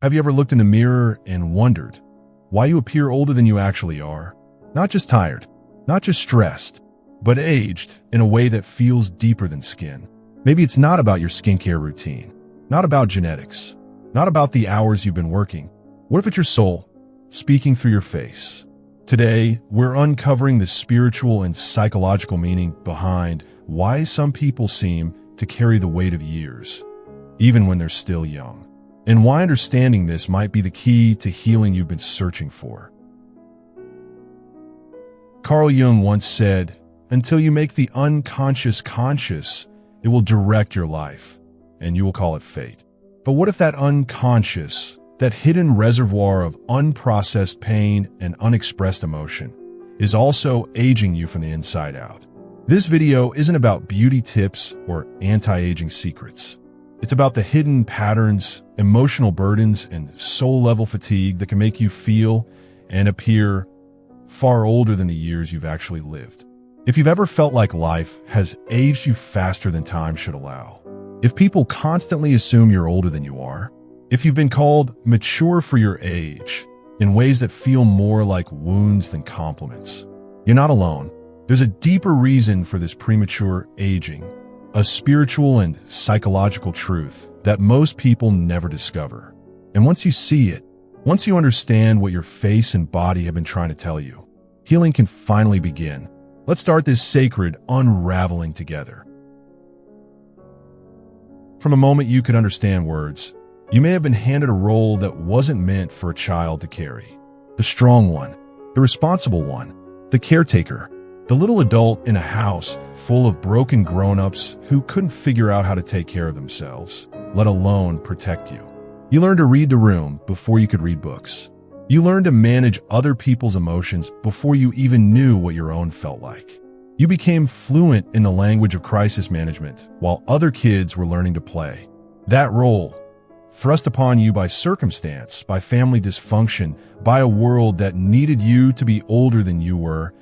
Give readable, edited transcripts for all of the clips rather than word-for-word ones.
Have you ever looked in the mirror and wondered why you appear older than you actually are? Not just tired, not just stressed, but aged in a way that feels deeper than skin. Maybe it's not about your skincare routine, not about genetics, not about the hours you've been working. What if it's your soul speaking through your face? Today, we're uncovering the spiritual and psychological meaning behind why some people seem to carry the weight of years, even when they're still young, and why understanding this might be the key to healing you've been searching for. Carl Jung once said, "Until you make the unconscious conscious, it will direct your life, and you will call it fate." But what if that unconscious, that hidden reservoir of unprocessed pain and unexpressed emotion, is also aging you from the inside out? This video isn't about beauty tips or anti-aging secrets. It's about the hidden patterns, emotional burdens, and soul-level fatigue that can make you feel and appear far older than the years you've actually lived. If you've ever felt like life has aged you faster than time should allow, if people constantly assume you're older than you are, if you've been called mature for your age in ways that feel more like wounds than compliments, you're not alone. There's a deeper reason for this premature aging, a spiritual and psychological truth that most people never discover. And once you see it, once you understand what your face and body have been trying to tell you, healing can finally begin. Let's start this sacred unraveling together. From a moment you could understand words, you may have been handed a role that wasn't meant for a child to carry. The strong one, the responsible one, the caretaker, the little adult in a house full of broken grown-ups who couldn't figure out how to take care of themselves, let alone protect you. You learned to read the room before you could read books. You learned to manage other people's emotions before you even knew what your own felt like. You became fluent in the language of crisis management while other kids were learning to play. That role, thrust upon you by circumstance, by family dysfunction, by a world that needed you to be older than you were,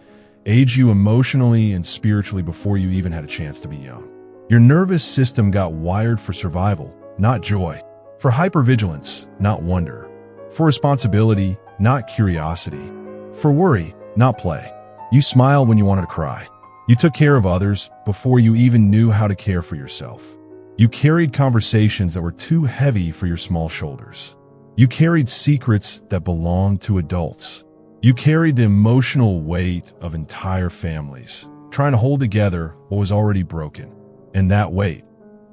aged you emotionally and spiritually before you even had a chance to be young. Your nervous system got wired for survival, not joy. For hypervigilance, not wonder. For responsibility, not curiosity. For worry, not play. You smiled when you wanted to cry. You took care of others before you even knew how to care for yourself. You carried conversations that were too heavy for your small shoulders. You carried secrets that belonged to adults. You carried the emotional weight of entire families, trying to hold together what was already broken. And that weight,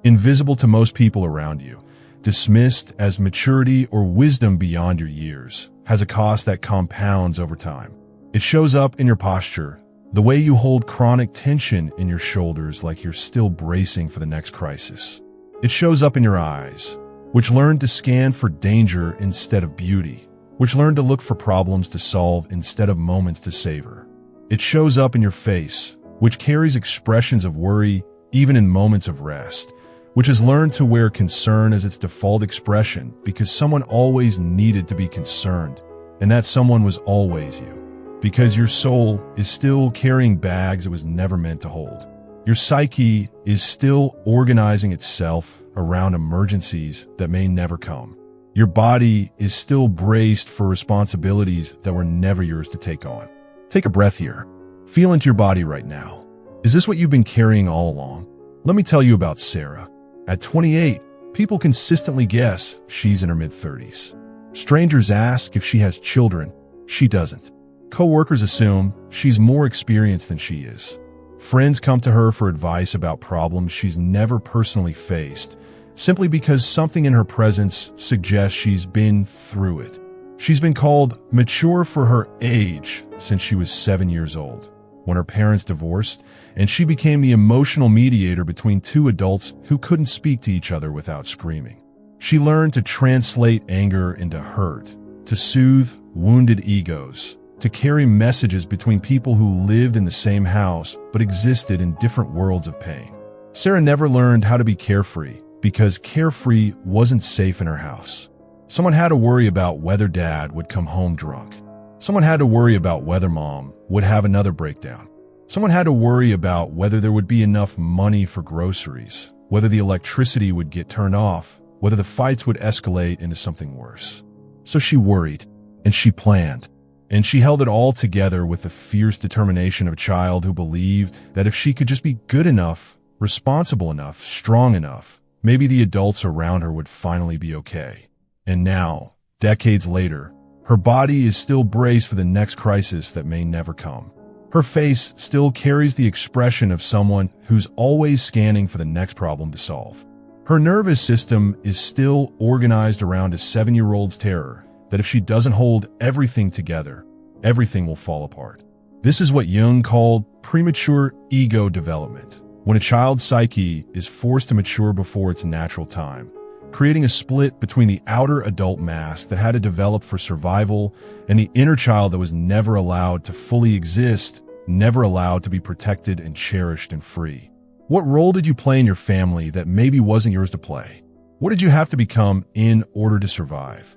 invisible to most people around you, dismissed as maturity or wisdom beyond your years, has a cost that compounds over time. It shows up in your posture, the way you hold chronic tension in your shoulders like you're still bracing for the next crisis. It shows up in your eyes, which learned to scan for danger instead of beauty, which learned to look for problems to solve instead of moments to savor. It shows up in your face, which carries expressions of worry even in moments of rest, which has learned to wear concern as its default expression because someone always needed to be concerned, and that someone was always you. Because your soul is still carrying bags it was never meant to hold. Your psyche is still organizing itself around emergencies that may never come. Your body is still braced for responsibilities that were never yours to take on. Take a breath here. Feel into your body right now. Is this what you've been carrying all along? Let me tell you about Sarah. At 28, people consistently guess she's in her mid-30s. Strangers ask if she has children. She doesn't. Co-workers assume she's more experienced than she is. Friends come to her for advice about problems she's never personally faced, simply because something in her presence suggests she's been through it. She's been called mature for her age since she was 7 years old, when her parents divorced, and she became the emotional mediator between two adults who couldn't speak to each other without screaming. She learned to translate anger into hurt, to soothe wounded egos, to carry messages between people who lived in the same house but existed in different worlds of pain. Sarah never learned how to be carefree because carefree wasn't safe in her house. Someone had to worry about whether dad would come home drunk. Someone had to worry about whether mom would have another breakdown. Someone had to worry about whether there would be enough money for groceries, whether the electricity would get turned off, whether the fights would escalate into something worse. So she worried, and she planned, and she held it all together with the fierce determination of a child who believed that if she could just be good enough, responsible enough, strong enough, maybe the adults around her would finally be okay. And now, decades later, her body is still braced for the next crisis that may never come. Her face still carries the expression of someone who's always scanning for the next problem to solve. Her nervous system is still organized around a 7-year-old's terror that if she doesn't hold everything together, everything will fall apart. This is what Jung called premature ego development, when a child's psyche is forced to mature before its natural time, creating a split between the outer adult mask that had to develop for survival and the inner child that was never allowed to fully exist, never allowed to be protected and cherished and free. What role did you play in your family that maybe wasn't yours to play? What did you have to become in order to survive?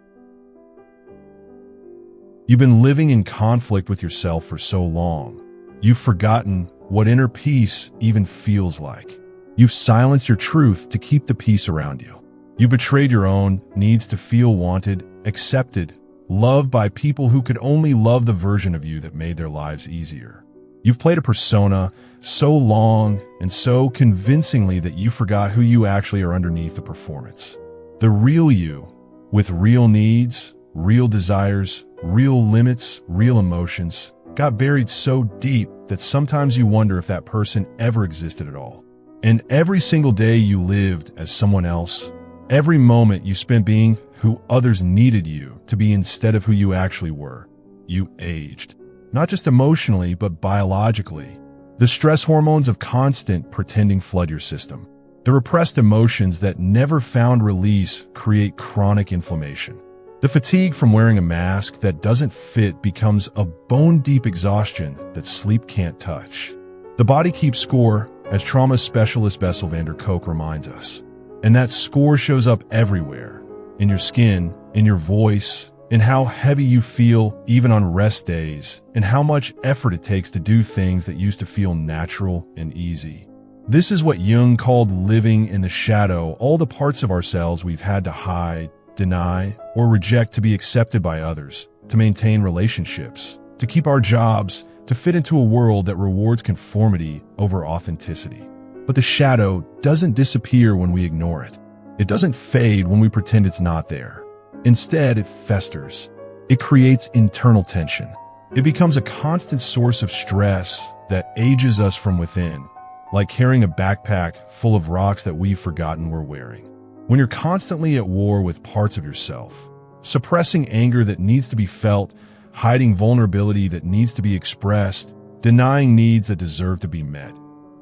You've been living in conflict with yourself for so long. You've forgotten what inner peace even feels like. You've silenced your truth to keep the peace around you. You betrayed your own needs to feel wanted, accepted, loved by people who could only love the version of you that made their lives easier. You've played a persona so long and so convincingly that you forgot who you actually are underneath the performance. The real you, with real needs, real desires, real limits, real emotions, got buried so deep that sometimes you wonder if that person ever existed at all. And every single day you lived as someone else, every moment you spent being who others needed you to be instead of who you actually were, you aged. Not just emotionally, but biologically. The stress hormones of constant pretending flood your system. The repressed emotions that never found release create chronic inflammation. The fatigue from wearing a mask that doesn't fit becomes a bone-deep exhaustion that sleep can't touch. The body keeps score, as trauma specialist Bessel van der Kolk reminds us. And that score shows up everywhere, in your skin, in your voice, in how heavy you feel even on rest days, and how much effort it takes to do things that used to feel natural and easy. This is what Jung called living in the shadow, all the parts of ourselves we've had to hide, deny, or reject to be accepted by others, to maintain relationships, to keep our jobs, to fit into a world that rewards conformity over authenticity. But the shadow doesn't disappear when we ignore it. It doesn't fade when we pretend it's not there. Instead, it festers. It creates internal tension. It becomes a constant source of stress that ages us from within, like carrying a backpack full of rocks that we've forgotten we're wearing. When you're constantly at war with parts of yourself, suppressing anger that needs to be felt, hiding vulnerability that needs to be expressed, denying needs that deserve to be met,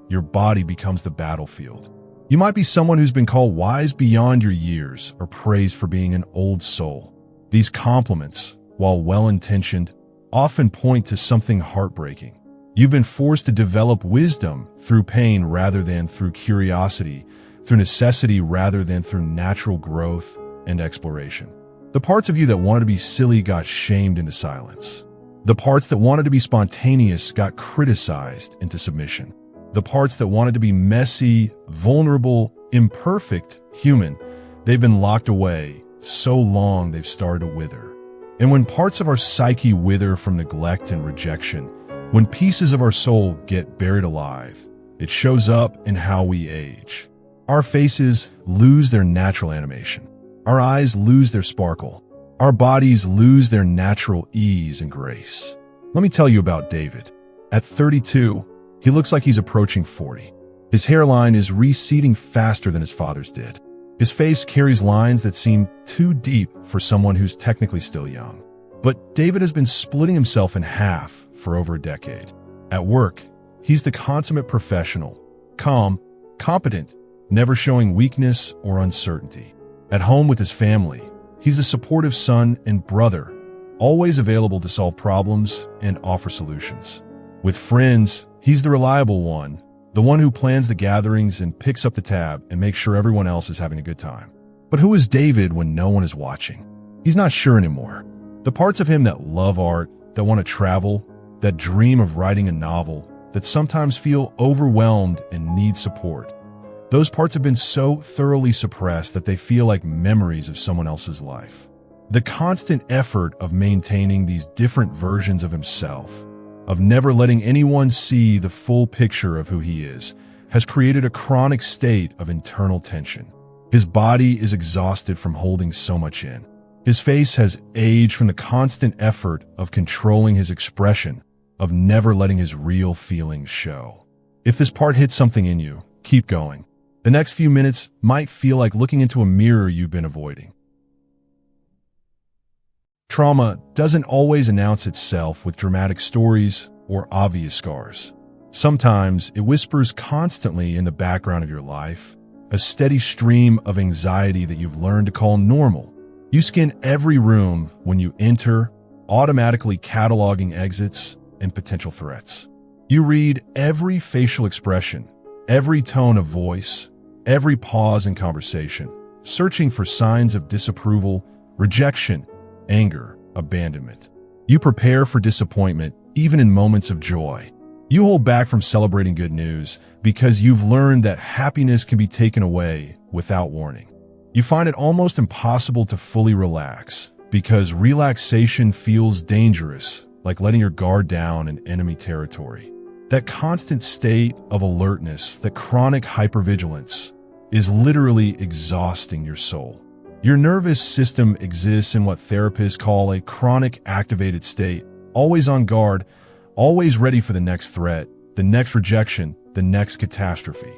your body becomes the battlefield. You might be someone who's been called wise beyond your years or praised for being an old soul. These compliments, while well-intentioned, often point to something heartbreaking. You've been forced to develop wisdom through pain rather than through curiosity, through necessity rather than through natural growth and exploration. The parts of you that wanted to be silly got shamed into silence. The parts that wanted to be spontaneous got criticized into submission. The parts that wanted to be messy, vulnerable, imperfect, human, they've been locked away so long they've started to wither. And when parts of our psyche wither from neglect and rejection, when pieces of our soul get buried alive, it shows up in how we age. Our faces lose their natural animation. Our eyes lose their sparkle. Our bodies lose their natural ease and grace. Let me tell you about David. At 32, he looks like he's approaching 40. His hairline is receding faster than his father's did. His face carries lines that seem too deep for someone who's technically still young. But David has been splitting himself in half for over a decade. At work, he's the consummate professional, calm, competent, never showing weakness or uncertainty. At home with his family, he's the supportive son and brother, always available to solve problems and offer solutions. With friends, he's the reliable one, the one who plans the gatherings and picks up the tab and makes sure everyone else is having a good time. But who is David when no one is watching? He's not sure anymore. The parts of him that love art, that want to travel, that dream of writing a novel, that sometimes feel overwhelmed and need support, Those parts have been so thoroughly suppressed that they feel like memories of someone else's life. The constant effort of maintaining these different versions of himself, of never letting anyone see the full picture of who he is, has created a chronic state of internal tension. His body is exhausted from holding so much in. His face has aged from the constant effort of controlling his expression, of never letting his real feelings show. If this part hits something in you, keep going. The next few minutes might feel like looking into a mirror you've been avoiding. Trauma doesn't always announce itself with dramatic stories or obvious scars. Sometimes it whispers constantly in the background of your life, a steady stream of anxiety that you've learned to call normal. You scan every room when you enter, automatically cataloging exits and potential threats. You read every facial expression, every tone of voice, every pause in conversation, searching for signs of disapproval, rejection, anger, abandonment. You prepare for disappointment even in moments of joy. You hold back from celebrating good news because you've learned that happiness can be taken away without warning. You find it almost impossible to fully relax because relaxation feels dangerous, like letting your guard down in enemy territory. That constant state of alertness, that chronic hypervigilance, is literally exhausting your soul. Your nervous system exists in what therapists call a chronic activated state, always on guard, always ready for the next threat, the next rejection, the next catastrophe.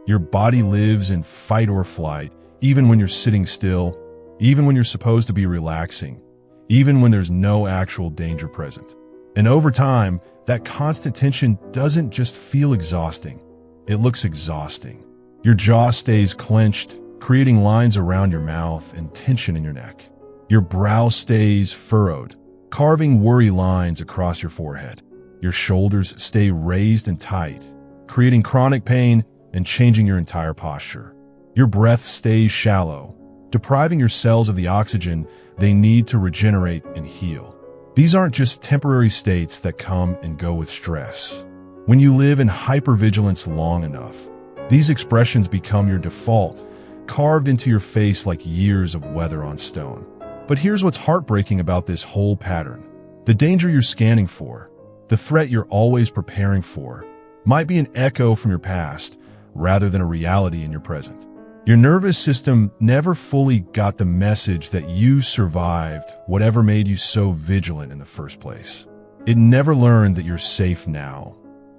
Your body lives in fight or flight, even when you're sitting still, even when you're supposed to be relaxing, even when there's no actual danger present. And over time, that constant tension doesn't just feel exhausting, it looks exhausting. Your jaw stays clenched, creating lines around your mouth and tension in your neck. Your brow stays furrowed, carving worry lines across your forehead. Your shoulders stay raised and tight, creating chronic pain and changing your entire posture. Your breath stays shallow, depriving your cells of the oxygen they need to regenerate and heal. These aren't just temporary states that come and go with stress. When you live in hypervigilance long enough, these expressions become your default, carved into your face like years of weather on stone. But here's what's heartbreaking about this whole pattern. The danger you're scanning for, the threat you're always preparing for, might be an echo from your past rather than a reality in your present. Your nervous system never fully got the message that you survived whatever made you so vigilant in the first place. It never learned that you're safe now,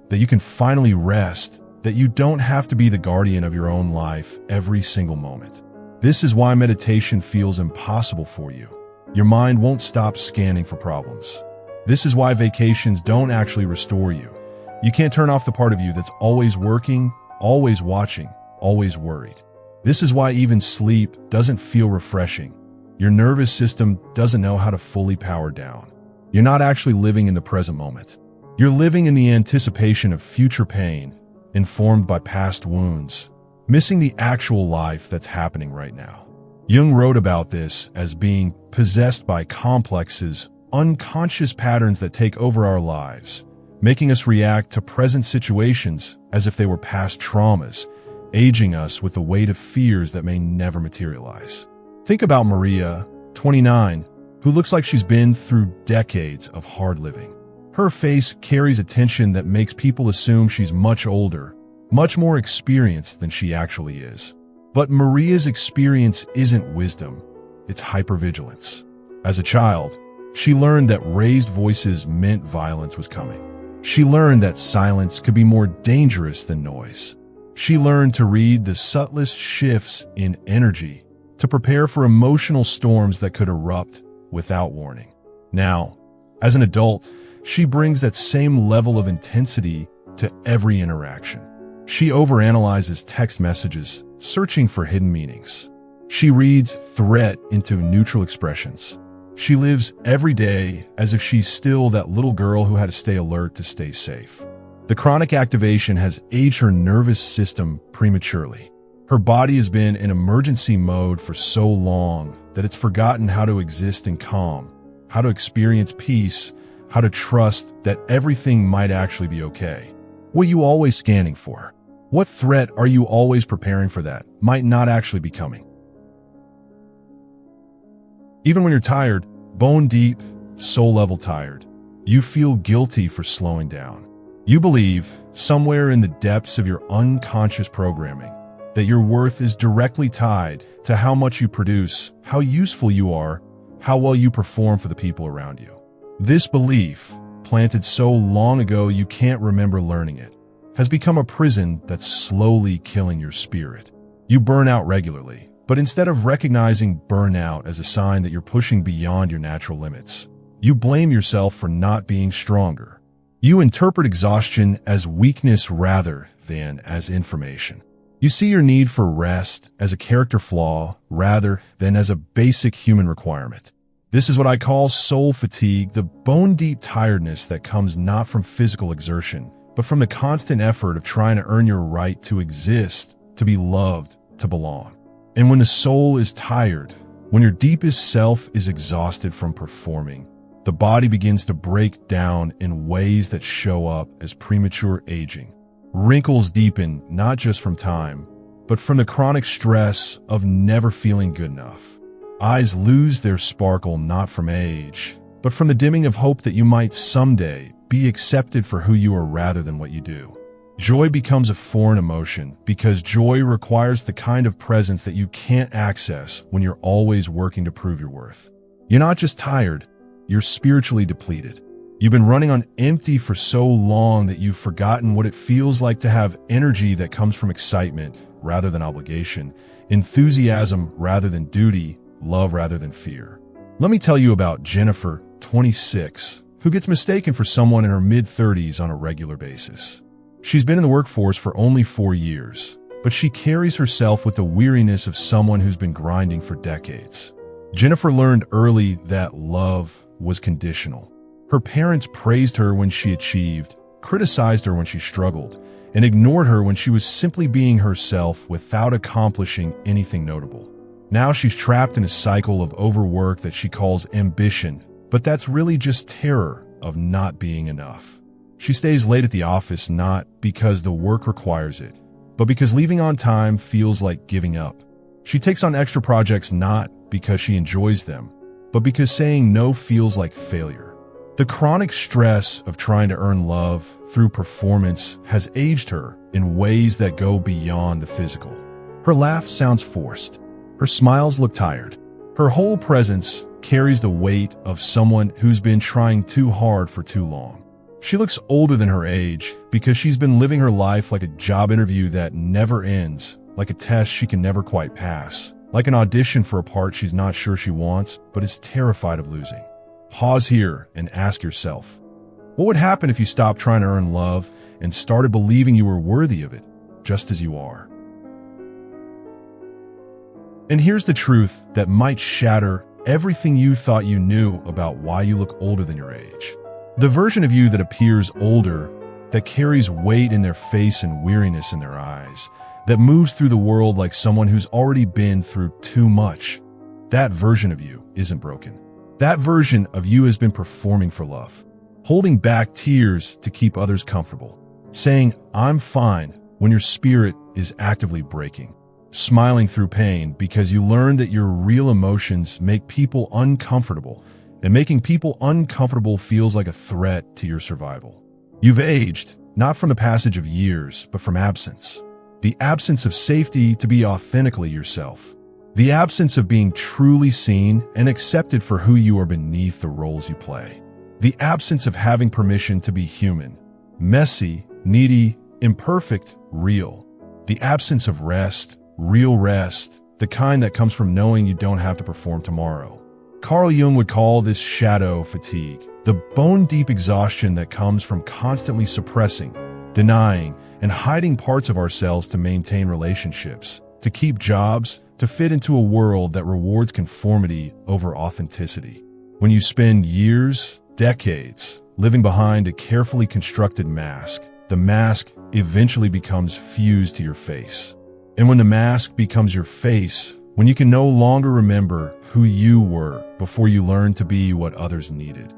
that you can finally rest, that you don't have to be the guardian of your own life every single moment. This is why meditation feels impossible for you. Your mind won't stop scanning for problems. This is why vacations don't actually restore you. You can't turn off the part of you that's always working, always watching, always worried. This is why even sleep doesn't feel refreshing. Your nervous system doesn't know how to fully power down. You're not actually living in the present moment. You're living in the anticipation of future pain, informed by past wounds, missing the actual life that's happening right now. Jung wrote about this as being possessed by complexes, unconscious patterns that take over our lives, making us react to present situations as if they were past traumas, aging us with the weight of fears that may never materialize. Think about Maria, 29, who looks like she's been through decades of hard living. Her face carries a tension that makes people assume she's much older, much more experienced than she actually is. But Maria's experience isn't wisdom, it's hypervigilance. As a child, she learned that raised voices meant violence was coming. She learned that silence could be more dangerous than noise. She learned to read the subtlest shifts in energy, to prepare for emotional storms that could erupt without warning. Now, as an adult, she brings that same level of intensity to every interaction. She overanalyzes text messages, searching for hidden meanings. She reads threat into neutral expressions. She lives every day as if she's still that little girl who had to stay alert to stay safe. The chronic activation has aged her nervous system prematurely. Her body has been in emergency mode for so long that it's forgotten how to exist in calm, how to experience peace, how to trust that everything might actually be okay. What are you always scanning for? What threat are you always preparing for that might not actually be coming? Even when you're tired, bone deep, soul level tired, you feel guilty for slowing down. You believe, somewhere in the depths of your unconscious programming, that your worth is directly tied to how much you produce, how useful you are, how well you perform for the people around you. This belief, planted so long ago you can't remember learning it, has become a prison that's slowly killing your spirit. You burn out regularly, but instead of recognizing burnout as a sign that you're pushing beyond your natural limits, you blame yourself for not being stronger. You interpret exhaustion as weakness rather than as information. You see your need for rest as a character flaw rather than as a basic human requirement. This is what I call soul fatigue, the bone-deep tiredness that comes not from physical exertion, but from the constant effort of trying to earn your right to exist, to be loved, to belong. And when the soul is tired, when your deepest self is exhausted from performing, the body begins to break down in ways that show up as premature aging. Wrinkles deepen not just from time, but from the chronic stress of never feeling good enough. Eyes lose their sparkle not from age, but from the dimming of hope that you might someday be accepted for who you are rather than what you do. Joy becomes a foreign emotion because joy requires the kind of presence that you can't access when you're always working to prove your worth. You're not just tired, you're spiritually depleted. You've been running on empty for so long that you've forgotten what it feels like to have energy that comes from excitement rather than obligation, enthusiasm rather than duty, love rather than fear. Let me tell you about Jennifer, 26, who gets mistaken for someone in her mid-30s on a regular basis. She's been in the workforce for only 4 years, but she carries herself with the weariness of someone who's been grinding for decades. Jennifer learned early that love was conditional. Her parents praised her when she achieved, criticized her when she struggled, and ignored her when she was simply being herself without accomplishing anything notable. Now she's trapped in a cycle of overwork that she calls ambition, but that's really just terror of not being enough. She stays late at the office not because the work requires it, but because leaving on time feels like giving up. She takes on extra projects not because she enjoys them, but because saying no feels like failure. The chronic stress of trying to earn love through performance has aged her in ways that go beyond the physical. Her laugh sounds forced. Her smiles look tired. Her whole presence carries the weight of someone who's been trying too hard for too long. She looks older than her age because she's been living her life like a job interview that never ends, like a test she can never quite pass, like an audition for a part she's not sure she wants but is terrified of losing. Pause here and ask yourself, what would happen if you stopped trying to earn love and started believing you were worthy of it, just as you are? And here's the truth that might shatter everything you thought you knew about why you look older than your age. The version of you that appears older, that carries weight in their face and weariness in their eyes, that moves through the world like someone who's already been through too much, that version of you isn't broken. That version of you has been performing for love, holding back tears to keep others comfortable, saying, I'm fine, when your spirit is actively breaking, smiling through pain because you learned that your real emotions make people uncomfortable, and making people uncomfortable feels like a threat to your survival. You've aged, not from the passage of years, but from absence. The absence of safety to be authentically yourself. The absence of being truly seen and accepted for who you are beneath the roles you play. The absence of having permission to be human, messy, needy, imperfect, real. The absence of rest, real rest, the kind that comes from knowing you don't have to perform tomorrow. Carl Jung would call this shadow fatigue, the bone-deep exhaustion that comes from constantly suppressing, denying, and hiding parts of ourselves to maintain relationships, to keep jobs, to fit into a world that rewards conformity over authenticity. When you spend years, decades, living behind a carefully constructed mask, the mask eventually becomes fused to your face. And when the mask becomes your face, when you can no longer remember who you were before you learned to be what others needed,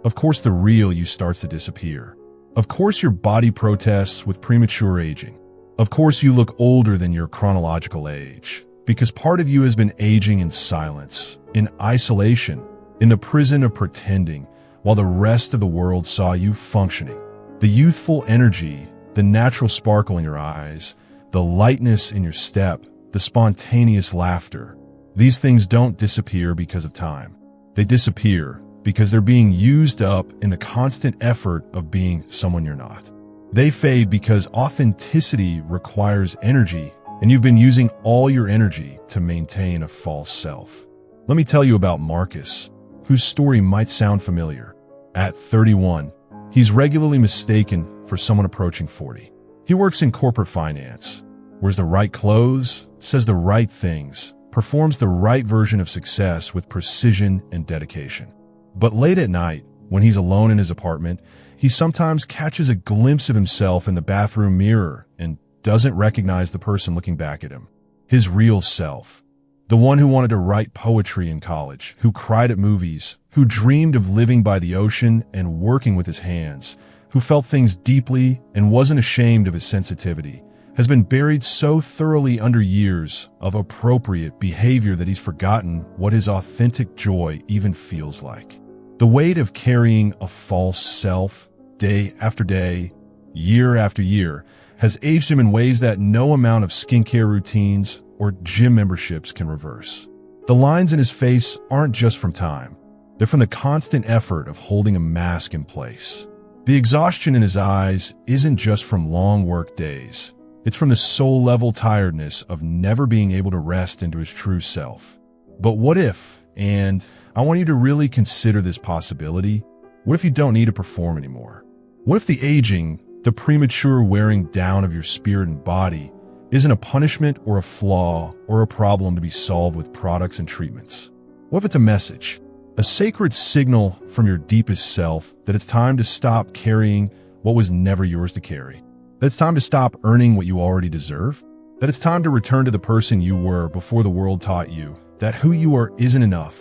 of course the real you starts to disappear. Of course your body protests with premature aging. Of course, you look older than your chronological age, because part of you has been aging in silence, in isolation, in the prison of pretending, while the rest of the world saw you functioning. The youthful energy, the natural sparkle in your eyes, the lightness in your step, the spontaneous laughter. These things don't disappear because of time. They disappear because they're being used up in the constant effort of being someone you're not. They fade because authenticity requires energy, and you've been using all your energy to maintain a false self. Let me tell you about Marcus, whose story might sound familiar. At 31, he's regularly mistaken for someone approaching 40. He works in corporate finance, wears the right clothes, says the right things, performs the right version of success with precision and dedication. But late at night, when he's alone in his apartment, he sometimes catches a glimpse of himself in the bathroom mirror and doesn't recognize the person looking back at him. His real self. The one who wanted to write poetry in college, who cried at movies, who dreamed of living by the ocean and working with his hands, who felt things deeply and wasn't ashamed of his sensitivity, has been buried so thoroughly under years of appropriate behavior that he's forgotten what his authentic joy even feels like. The weight of carrying a false self, day after day, year after year, has aged him in ways that no amount of skincare routines or gym memberships can reverse. The lines in his face aren't just from time. They're from the constant effort of holding a mask in place. The exhaustion in his eyes isn't just from long work days. It's from the soul-level tiredness of never being able to rest into his true self. But what if, and I want you to really consider this possibility, what if you don't need to perform anymore? What if the aging, the premature wearing down of your spirit and body isn't a punishment or a flaw or a problem to be solved with products and treatments? What if it's a message, a sacred signal from your deepest self that it's time to stop carrying what was never yours to carry? That it's time to stop earning what you already deserve? That it's time to return to the person you were before the world taught you that who you are isn't enough?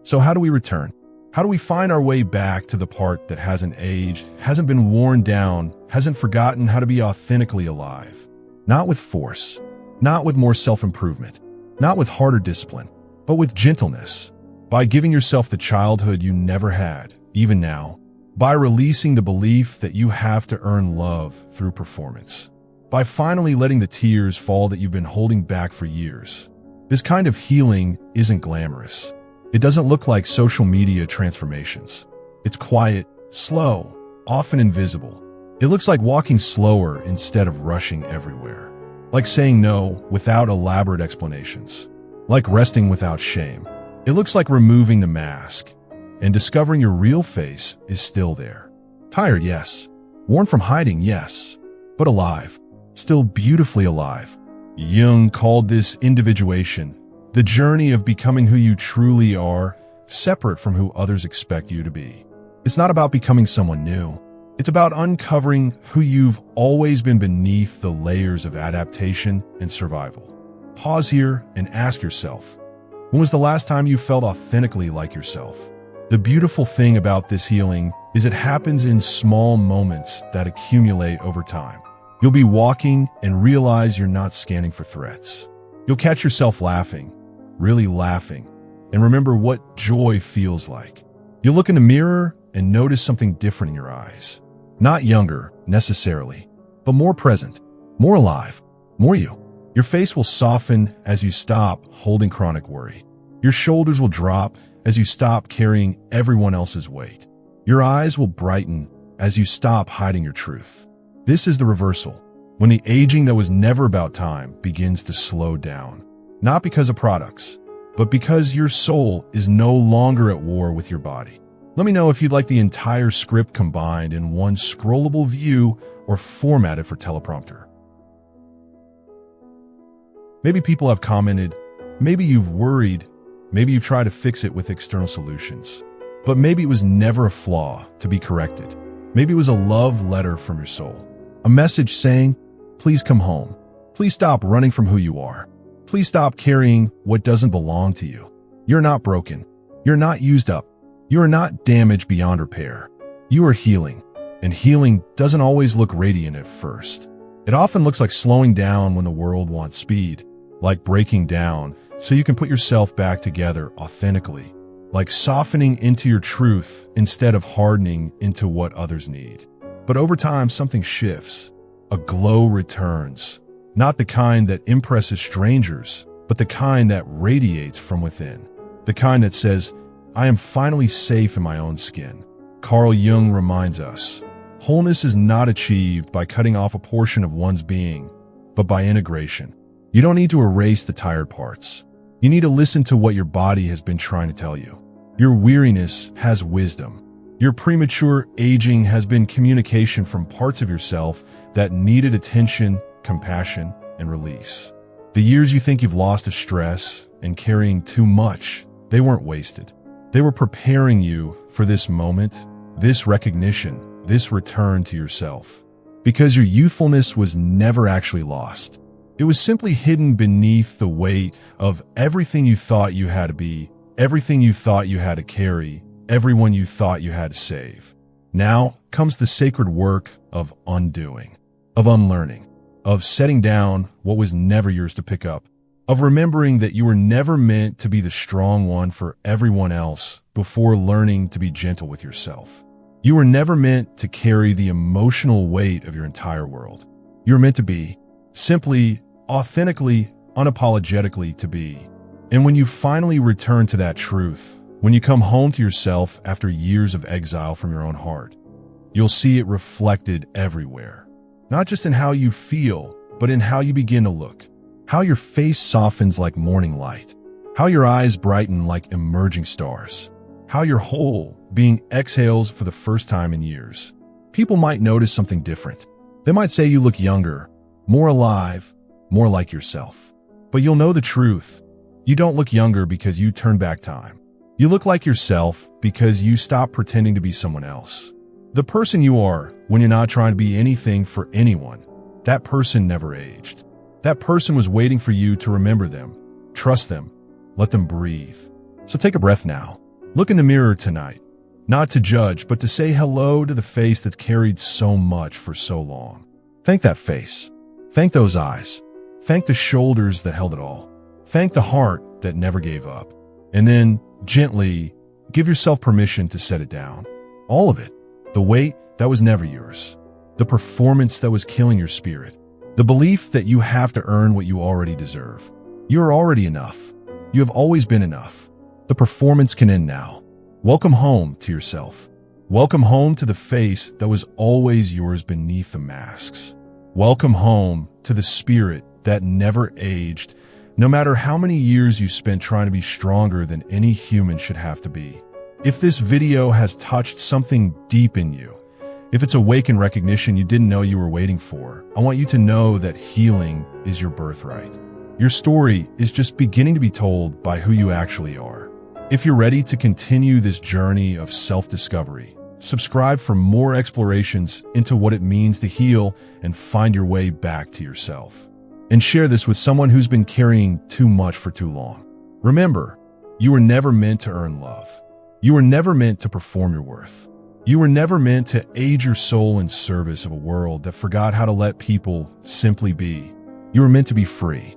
So how do we return? How do we find our way back to the part that hasn't aged, hasn't been worn down, hasn't forgotten how to be authentically alive? Not with force, not with more self-improvement, not with harder discipline, but with gentleness. By giving yourself the childhood you never had, even now. By releasing the belief that you have to earn love through performance. By finally letting the tears fall that you've been holding back for years. This kind of healing isn't glamorous. It doesn't look like social media transformations. It's quiet, slow, often invisible. It looks like walking slower instead of rushing everywhere. Like saying no without elaborate explanations. Like resting without shame. It looks like removing the mask and discovering your real face is still there. Tired, yes. Worn from hiding, yes. But alive. Still beautifully alive. Jung called this individuation, the journey of becoming who you truly are, separate from who others expect you to be. It's not about becoming someone new. It's about uncovering who you've always been beneath the layers of adaptation and survival. Pause here and ask yourself, when was the last time you felt authentically like yourself? The beautiful thing about this healing is it happens in small moments that accumulate over time. You'll be walking and realize you're not scanning for threats. You'll catch yourself laughing, really laughing, and remember what joy feels like. You'll look in the mirror and notice something different in your eyes. Not younger, necessarily, but more present, more alive, more you. Your face will soften as you stop holding chronic worry. Your shoulders will drop as you stop carrying everyone else's weight. Your eyes will brighten as you stop hiding your truth. This is the reversal, when the aging that was never about time begins to slow down. Not because of products, but because your soul is no longer at war with your body. Let me know if you'd like the entire script combined in one scrollable view or formatted for teleprompter. Maybe people have commented, maybe you've worried, maybe you've tried to fix it with external solutions. But maybe it was never a flaw to be corrected. Maybe it was a love letter from your soul. A message saying, please come home. Please stop running from who you are. Please stop carrying what doesn't belong to you. You're not broken. You're not used up. You are not damaged beyond repair. You are healing. And healing doesn't always look radiant at first. It often looks like slowing down when the world wants speed, like breaking down so you can put yourself back together authentically, like softening into your truth instead of hardening into what others need. But over time, something shifts. A glow returns, not the kind that impresses strangers, but the kind that radiates from within, the kind that says, I am finally safe in my own skin. Carl Jung reminds us, wholeness is not achieved by cutting off a portion of one's being, but by integration. You don't need to erase the tired parts. You need to listen to what your body has been trying to tell you. Your weariness has wisdom. Your premature aging has been communication from parts of yourself that needed attention, compassion, and release. The years you think you've lost to stress and carrying too much, they weren't wasted. They were preparing you for this moment, this recognition, this return to yourself. Because your youthfulness was never actually lost. It was simply hidden beneath the weight of everything you thought you had to be, everything you thought you had to carry, everyone you thought you had to save. Now comes the sacred work of undoing, of unlearning, of setting down what was never yours to pick up, of remembering that you were never meant to be the strong one for everyone else before learning to be gentle with yourself. You were never meant to carry the emotional weight of your entire world. You were meant to be, simply, authentically, unapologetically to be. And when you finally return to that truth, when you come home to yourself after years of exile from your own heart, you'll see it reflected everywhere. Not just in how you feel, but in how you begin to look. How your face softens like morning light. How your eyes brighten like emerging stars. How your whole being exhales for the first time in years. People might notice something different. They might say you look younger, more alive, more like yourself. But you'll know the truth. You don't look younger because you turn back time. You look like yourself because you stop pretending to be someone else. The person you are when you're not trying to be anything for anyone, that person never aged. That person was waiting for you to remember them, trust them, let them breathe. So take a breath now. Look in the mirror tonight, not to judge, but to say hello to the face that's carried so much for so long. Thank that face. Thank those eyes. Thank the shoulders that held it all. Thank the heart that never gave up. And then, gently, give yourself permission to set it down. All of it. The weight that was never yours. The performance that was killing your spirit. The belief that you have to earn what you already deserve. You are already enough. You have always been enough. The performance can end now. Welcome home to yourself. Welcome home to the face that was always yours beneath the masks. Welcome home to the spirit that never aged, no matter how many years you spent trying to be stronger than any human should have to be. If this video has touched something deep in you, if it's awakened recognition you didn't know you were waiting for, I want you to know that healing is your birthright. Your story is just beginning to be told by who you actually are. If you're ready to continue this journey of self-discovery, subscribe for more explorations into what it means to heal and find your way back to yourself. And share this with someone who's been carrying too much for too long. Remember, you were never meant to earn love. You were never meant to perform your worth. You were never meant to age your soul in service of a world that forgot how to let people simply be. You were meant to be free.